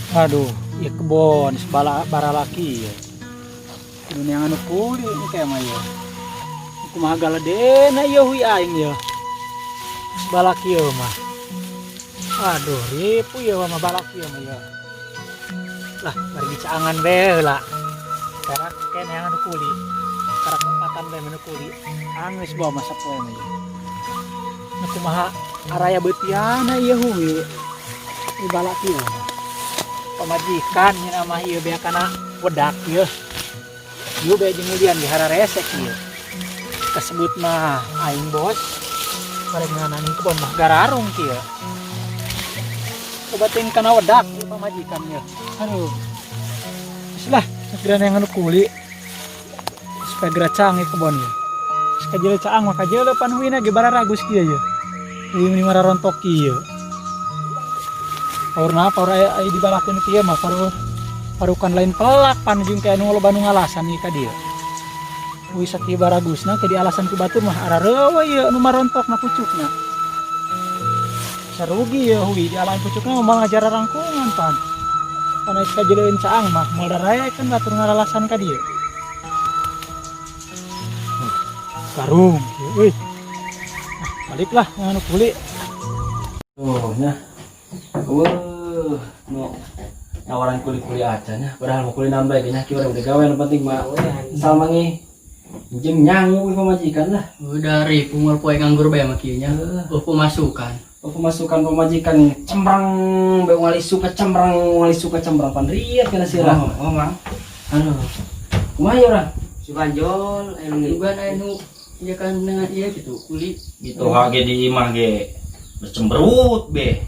Aduh, ya kebon sebala bara laki ya. Dunia anu kuli ini kayak mah ya. Kumaha galedena ieu hui aing ya. Balaki ya mah. Aduh, ripu ya mah balaki ya mah ya. Lah, bari dicaangan bae lah. Karak kene yang anu kuli. Karak empatan bae anu kuli. Angis bawa masa poe mah ya. Nah, kumaha araya beutiana ieu hui. Di balaki ya mah. Pamajikan yang nama ieu bea kana wedak ieu. Ieu bea jeung ulian dihara resek ieu. Kasebut mah aing bos. Bareng nganani kebon mah gararung kieu. Obatin kana wedak ieu pamajikan ieu. Aduh. Geus lah, sakiran yang anu kuli. Supaya geura canggih kebon ieu. Sakajele caang mah kajele panuhina ge bararagus kieu ieu. Ieu mah rontok kieu. Paurna paur aya di balakeun kieu mah parukan lain pelak pan jeung kayak anu loba nu ngalasan ieu ka dieu. Wis sakieu baragusna ke di alasan ku batur mah arareueuh ieu nu marontokna pucukna. Sarugi ieu hui di alasan pucukna mah ngajar rangkungan pan. Pana ka jeuleun caang mah moal darayakeun batur ngalalasan ka dieu. Karung kieu euy. Baliklah anu kuli. Oh, nah. No nawaran kuli-kuli acan ya. Padahal mau kuli nambah kayaknya ki urang udah gawe yang penting mah asal mangi jeung nyangu pamajikan lah. Udah ri pungul poe nganggur bae mah kieu nya. Pemasukan. Pemasukan pamajikan cembrang bae ngali suka cembrang pan riet kana sirah. Oh, Mang. Aduh. Kumaha ya urang? Suganjol anu juga anu ieu kan dengan ieu gitu kuli Gitu hage di imah ge bercemberut be.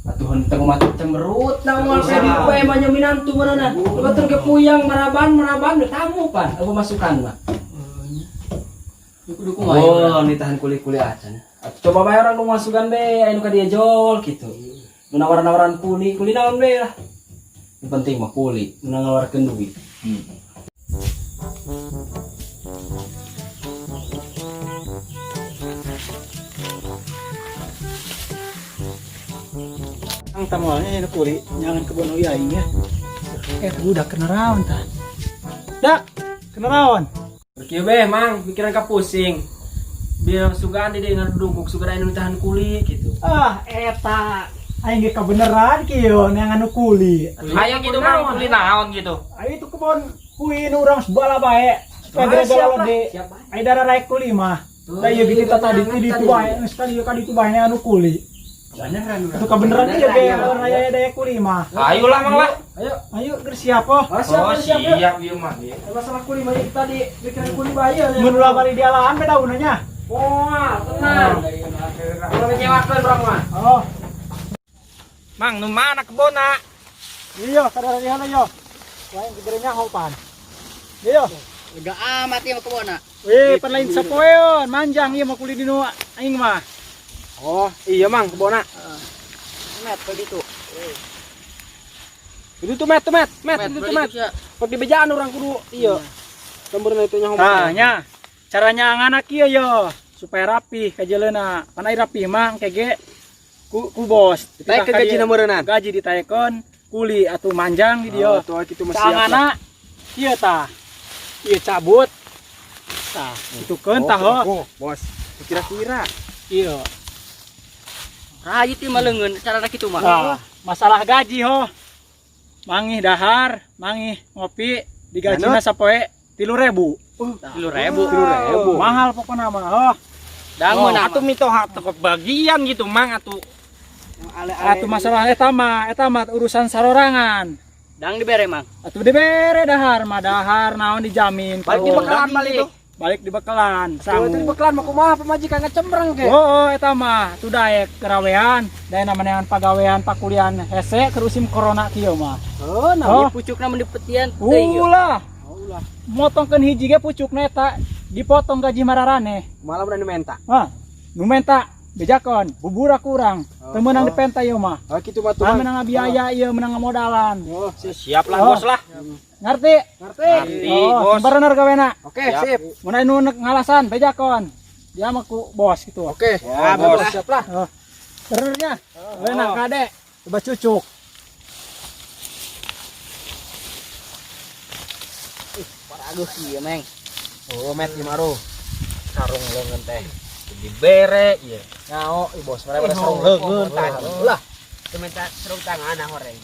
Atuh henteu mah cemberut naon saya di poe mah nya minantu manana. Batur ke puyang maraban tamu pan pemasukan mah. Dukung Oh, nitahan kuli-kuli acan. Coba bae orang nu masukan be anu ka dieu jol kitu. Nu nawar-nawaran kuli naon be lah. Yang penting mah kuli, nu ngawarkeun duit. Ang tamualnya anu kuli nyangan kebon hui aing ya. Budak kena raon tah. Dak, kena raon. Kieu be mang pikiran ka pusing. Biar sugan di dieu ngadungkuk sugan anu tahan kuli gitu. Ah, eta aing ge kabeneran kieu yang anu kuli. Ayo gitu mah kuli naon gitu. Ayo itu kebon hui nu urang sebala bae. Supaya gara-gara lede. Ayo dararaek kuli mah. Da ieu gitu tadi di ditu bae, sekali ieu ka ditu bae anu kuli. Beneran Itu kebeneran ieu ge raya daya kuli mah. Ayo lah mang lah. Ayo geus siap oh. Siap ieu mah ge. Masalah kuli mah tadi pikiran kuli bae ya. Mun ulah bari di alahan beda unanya. Wah, tenang. Kalau ngecewakeun urang mah. Oh, Mang nu mana kebona? iya kadar diana yo. Lain gegerenya hopan. Iya. Udah amat ieu kebona. Weh, pan lain sapoeon, manjang ieu mah kuli dinu aing mah. Oh, iya mang kebona. Met ke ditu. Itu tuh met. Pok di bejaan orang kudu iya. Lemburna itu nya Nah, nya caranya nganak ieu yo supaya rapi kajeleuna. Pan ai rapi mah kege ku bos. Ditaek ke gaji nameureunnan. Gaji ditaekkeun kuli atuh manjang di dieu. Tuh kitu mah siap. Angana ieu tah. Ieu cabut. Tah, itukeun tah ho. Bos. Kira-kira. Ieu. Rajit ieu mah leungeun carana kitu mah. Nah, masalah gaji ho. Mangih dahar, mangih ngopi digajina sapoe 3.000. 3.000. Mahal pokoknya mah. Oh. Dangun atuh mito hak bagian gitu mang atuh. Atuh masalah eta mah urusan sarorangan. Dang dibere mang. Atuh dibere dahar mah dahar naon dijamin. Balik di bekalan balik itu. Balik di bekalan. Tuh di bekalan mah kumaha pamajikan ngecembreng ge. Oh, eta mah tuh daek garawean, daek namanya pagawean pakulian hese kerusim corona kieu mah. Oh, nah pucukna mun dipetian teh ieu. Ulah. Motongkeun hiji ge pucukna eta dipotong gaji mararane. Malah berani menta. Hah, nu menta bejakon bubura kurang. Teu meunang dipenta ieu mah. Oh kitu mah tuh. Menang biaya ieu menang modalan. Oh, Siap lah bos lah. Ngerti? Ngerti, Oh, bos. bener gawena. Oke, sip. Mun anu ngalasan bejakon. Dia mah ku bos gitu. Oke. Ya, bos. Siap lah. Benernya. Bener kade. Coba cucuk. Aduh iya meng. Oh, met gimana? Sarung leungeun teh. Dibere ieu. Nyao, bos mere sarung leungeun tah. Lah, Teu minta serung tangan horeng.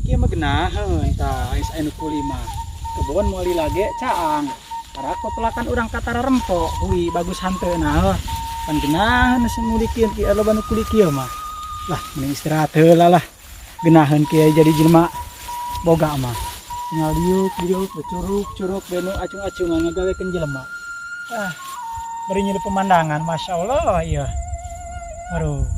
Kieu mah geunaheun tah ais anu kuli mah. Kebon moali lage caang. Karako pelakan urang katara rempok, hui bagus hanteuna. Pan geunaheun semulikeun ki aloba nu kuli kieu mah. Lah, mending istirahat heula lah. Geunaheun kieu jadi jelema boga mah. Tinggal diuk curug benu acung-acungan ngagawekeun jelema. Beri nyeri pemandangan, masya Allah iya. Aduh.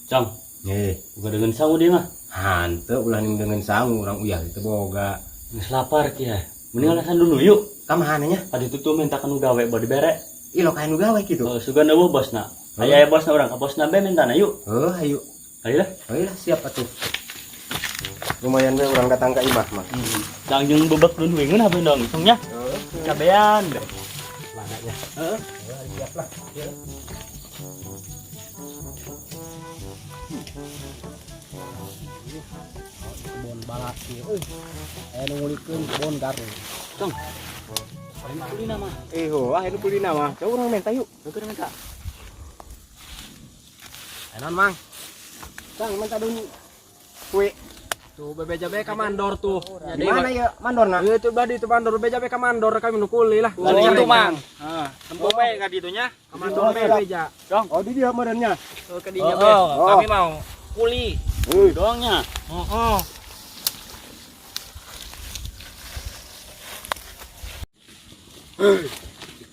Cang, buka dengan sangu dia mah. Hanteu ulah ning dengan sangu urang uyah itu boga. Geus lapar kia. Mending alasan dulu yuk. Kamahana nya? Adi tuh minta kan gawe bodi bere. Ilo kain gawe kitu. Sugan eueuh bosna. Aya bosna urang, ka bosna be mintana yuk. Ayo. Ayo lah. Ayolah siap atuh. Lumayan we urang datang ka imah mah. Cang jeung bebek dun wingeun habeun dong hitungnya. Cabean deh. Mana nya? Siap lah. kebon balaki. Anu ngulikeun kebon garung. Cang. Paling kulina mah. Anu kulina mah. Coba urang minta yuk. Nuker minta. Enon mang. Cang minta dulu. Kue. Tuh bebejabe ka mandor tuh. Di mana ya mandorna? Ieu tuh badi tuh mandor bebejabe ka mandor kami nu kuli lah. Dari itu mang. Empuk we ka ditunya. Ka mandor bebeja. Oh di dia meureunnya. Tuh ke dinya be. Kami mau kuli. Doangnya.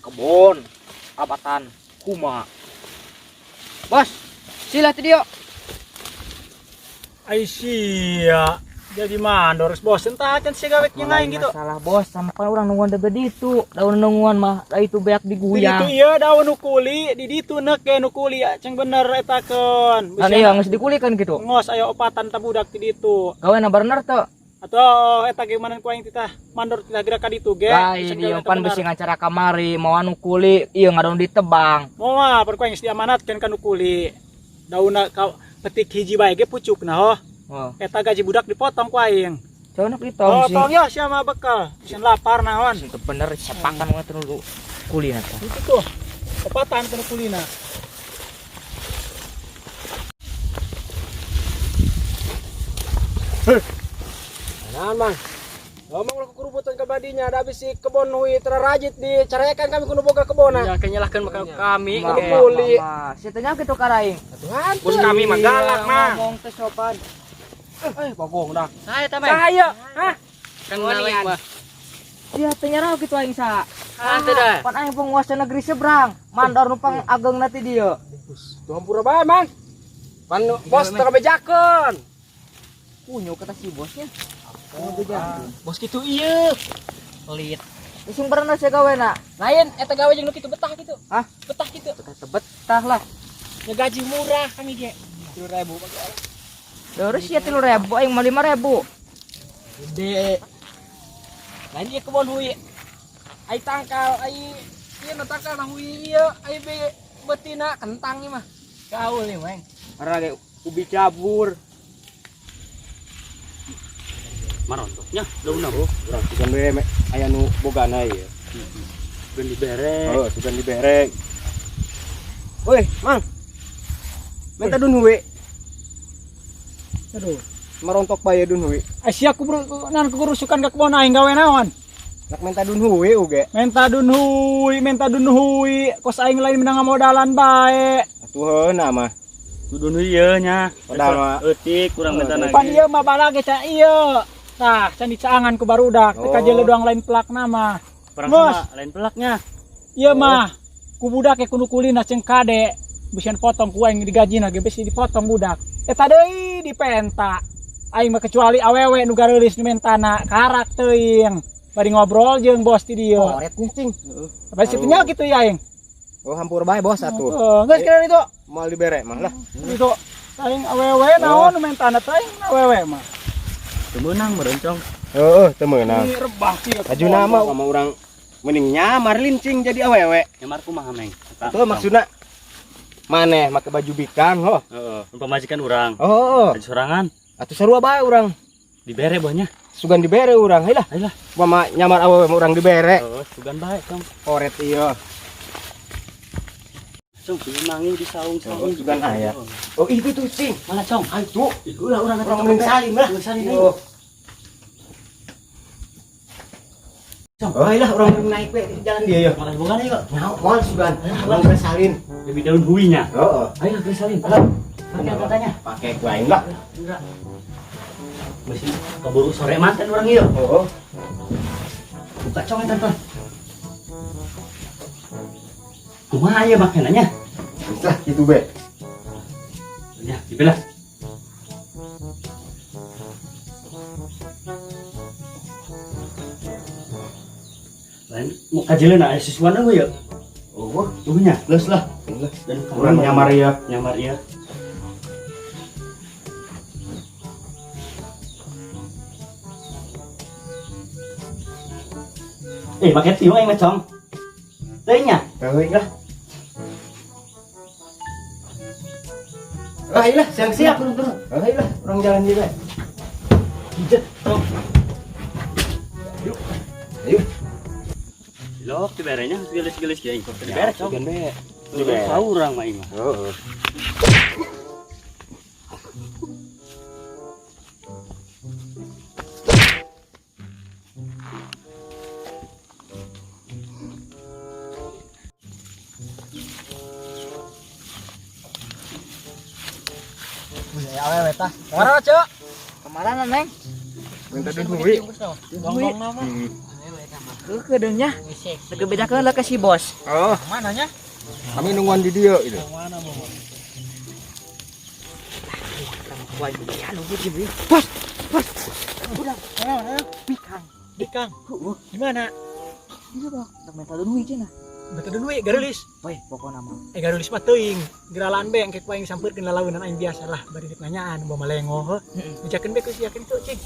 Kebon, abatan, kuma. Bos, sila teh dia. Aisyah. Jadi mandor bos entah kan si gawek yang lain gitu. Salah bos, sampai orang nungguan debe ditu. Daun nungguan mah, da itu beak Di diguyang. ditu iya daun nukuli, di ditu nek ke nukuli ceng bener eta keun. Kan iya geus dikulikan gitu. Ngos aya opatan tabudak di ditu. Gaweana bener teu. Atau eta gimana ku aing titah mandor titah gerak ka ditu ge. Lain ieu pan besi ngacara kamari, mau anu kuli, ieu ngadon ditebang. Moal per ku aing diamanatkeun ka nukuli. Daunna petik hiji bae ge pucukna oh. Oh, Eta gaji budak dipotong ku aing. conak ditong sih. Potong ya sia mah bekal. Sieun lapar naon. Itu bener sepakan banget dulu kulina teh. Itu tuh. Opatan ka nukulina. Nah, mang. Ngomong lu kerubutan ke badinya, ada habis si kebon hui terrajit dicarekan kami kudu boga kebona. Ya kenyalahkan kami. Kudu kuli. Si teh nya kitu karaing. Tuhan, Bos kami mah galak mah. Ngomong teh sopan. bagong dah. Saya tamai. Cahaya, hah? Kan nalek mah. Sia teh nya raw kitu aing sa. Ante dah. Pan aing penguasa negeri seberang, mandor numpang ageng nanti dia. Tuhan pura bae, mang. Pan bos teu kabejakeun. Punyo kata si bosnya. Bos kitu ieu. Pelit. Ising berenang saya gawena. Lain eta gawe jeung nu kitu betah kitu. Hah? Betah kitu. Betah lah. Ya gaji murah kami ge. 3.000 pake. Terus ya 3.000 aing mah 5.000. Gede. Lain ieu kebon hui. Ai tangkal, ai ieu nu tangkal na hui ieu, ai be betina kentang ieu mah. Gaul ieu mah. Ara ge ubi cabur. Marontoknya daunna. Urang sugan we aya nu bogana ieu. Ben dibere. Oh, sugan dibere. Woi, mang. Minta dun we. Aduh. Marontok bae dun we. Aisyah ku nan kurusukan ka kebon aing gawe naon? Nak minta dun we oge. Menta dun hui, kos aing lain menang modalan bae. Atuheuna mah. Tudun ieu nya. Modal mah. Eutik kurang minta Pan lagi. ieu mah balage ca ieu. Tah, can dicaangan ku barudak, teu kajeul doang lain pelak nama. Perang Bos. sama lain pelaknya. Ieu mah ku budak kudu kulina ceng kade. Bisian potong ku aing digajina ge bisi dipotong budak. Eta deui dipenta. Aing mah kecuali awewe nu gareulis nu mentana karak teuing. Bari ngobrol jeung bos ti dieu. Oh, ret kucing. Bari situ nya kitu ya aing. Oh, hampur bae bos atuh. Geus kira itu. Moal dibere mah lah. Itu aing awewe naon nu mentana teh aing awewe mah. Teu meunang merencong. Heeh, teu meunang. Ini rebah kieu. Ajuna mah sama urang mending nyamar lincing jadi awewe. Nyamar kumaha meng? Tuh maksudna maneh make baju bikang ho. Heeh, pamajikan urang. Oh, Baju sorangan atuh sarua bae urang. dibere bohnya. sugan dibere urang heulah. Ayolah. Mama nyamar awewe urang dibere. Oh, sugan bae, Cong. Oret ieu. Cong, mangi di saung-saung Sugan aya. Oh, itu tuh cing. Mana Cong? Ayo tuh. Itulah orang kata Orang salim lah. salim. Oh. Oh, iyalah orang naik we di jalan dia ya. Malah bukan ayo. Mal sugan. Orang salin. lebih daun huinya. Heeh. Ayo ke salim. Pakai katanya. Pakai kuaing lah. Enggak. Mesti keburu sore mantan orang ieu. Oh. Buka Cong eta tuh. Kumaha aya makanannya? Bisa gitu be. Ya, dibelah. Lain mau kajilan aya siswana we ya. Oh, Tuh nya, geus lah. dan Urang nyamar ya. nyamar ya. Pakai tiung aing mah Cong. Teuing nya. Teuing lah. Ah, iyalah, siap-siap turun. Ah, iyalah, orang jalan dia be. Ijat, Cong. Ayo. Lok diberenya gelis-gelis kieu. Dibere, Cong. Sugan be. Dibere. Saurang mah ieu mah. Oh. Awewe tah. Kemana Cok? Kemana Neng? Minta duit. Ngomong nama. Kedengnya. Bedakan lah ke si bos. Oh, Mananya? kami nungguan di dia itu. Mana mau? Wah, ya lu gitu. Mana? Dikang. Gimana? Ini dong, tak minta duit cenah. Betul dulu garulis. Weh, pokoknya mah. Garulis mah teuing. Geralaan be engke kuaing sampeurkeun lalaunan aing biasa lah bari dik nanyaan bae malengo heuh. Bijakeun be ku siakeun tuh cing.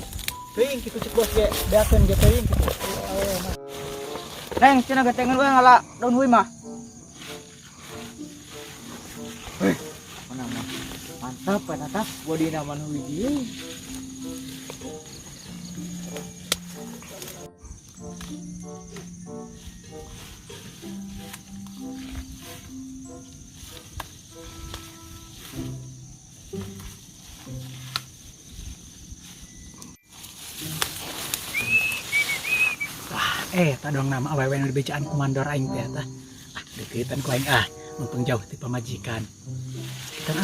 Teuing kitu cek bos ge beakeun ge teuing kitu. Awewe mah. Neng, cenah gatengan we ngala daun hui mah. Weh, pokoknya mah. Mantap, mantap. Bodi nama hui dia. Tadong nama awewe nu dibejaan komandor aing teh tah. Deukeutan ku aing mumpung jauh ti pamajikan. Kita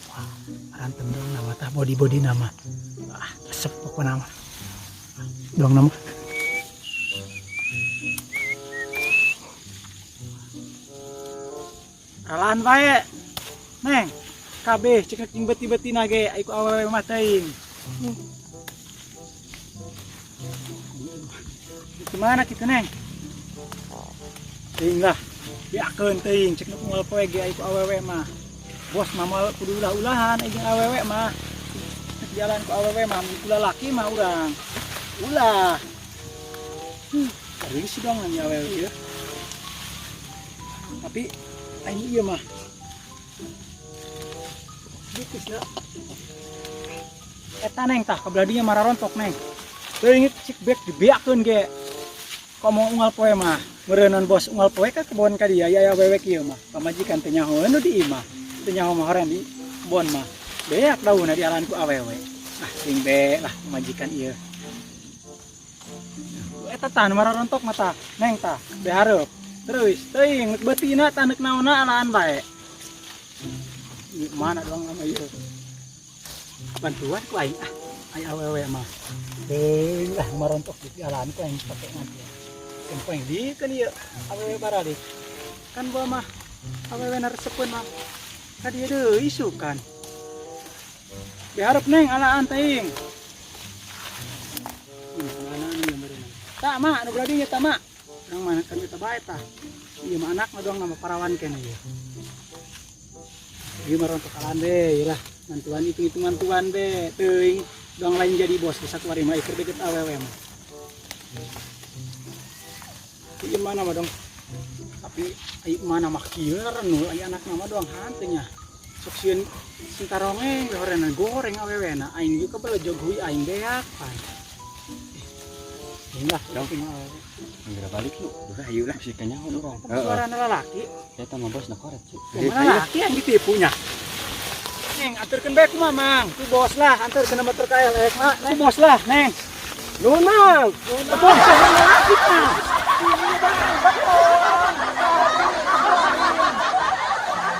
Wah, berantem dong nama tah body nama. Resep pokokna nama. Dong nama. Ralaan bae. Neng, kabeh cek cing beti-betina ge aiku awewe mah teuing. Gimana kita Neng? Ting lah, biakeun teuing cek nu unggal poe ge aiku awewe mah. Bos mah moal kudu ulah-ulahan jeung awewe mah. Cek jalan ku awewe mah ulah laki mah urang. Ulah. Serius dong nya awewe ieu. Tapi aing ieu mah. Dikisna. Eta Neng tah kabladinya mararontok Neng. Teuing cek bek dibiakeun ge. Komo unggal poe mah meureunun bos unggal poe ka kebon ka dia aya awewe kieu mah pamajikan teh nyaho nu di imah teh nyaho mah horen di kebon mah beak daunna di alan ku awewe sing be lah pamajikan ieu eta tah nu mararontok mah tah Neng tah behareup terus teuing neuk beutina tah neuk naonna alaan bae ieu mana doang nama ieu bantuan ku aing aya awewe mah teuing lah marontok di alan ku aing pake ngadi kempeng di kan ieu awewe baralik kan bae mah awewe na resepeun mah ka dieu deui isukan dihareup Neng alaan teuing mana anu meureun tak mak anu gladi nya tak mak urang mana kan kita bae tah ieu mah anak mah doang nama parawan keneh ieu ieu mah rontok alaan be lah mantuan itu mantuan be teuing doang lain jadi bos ke satuari mah ikeur deket awewe mah ieu mana mah dong tapi ieu mana mah kieu renu aya anak nama doang hanteunya Suksien sintarongeng goreng goreng awewena aing juga bela jogui aing beak pan. Indah, tinggal. Ngira balik lu. Udah ayo lah. Masih kenyang orang. Suara lalaki. Kita mah bos nak korek sih. Lalaki yang ditipunya. Neng, aturkeun bae ku Mamang. Ku bos lah, antarkeun nama terkaya lek na. Ku bos lah, Neng. Nuhun, Mang. Bos lalaki mah.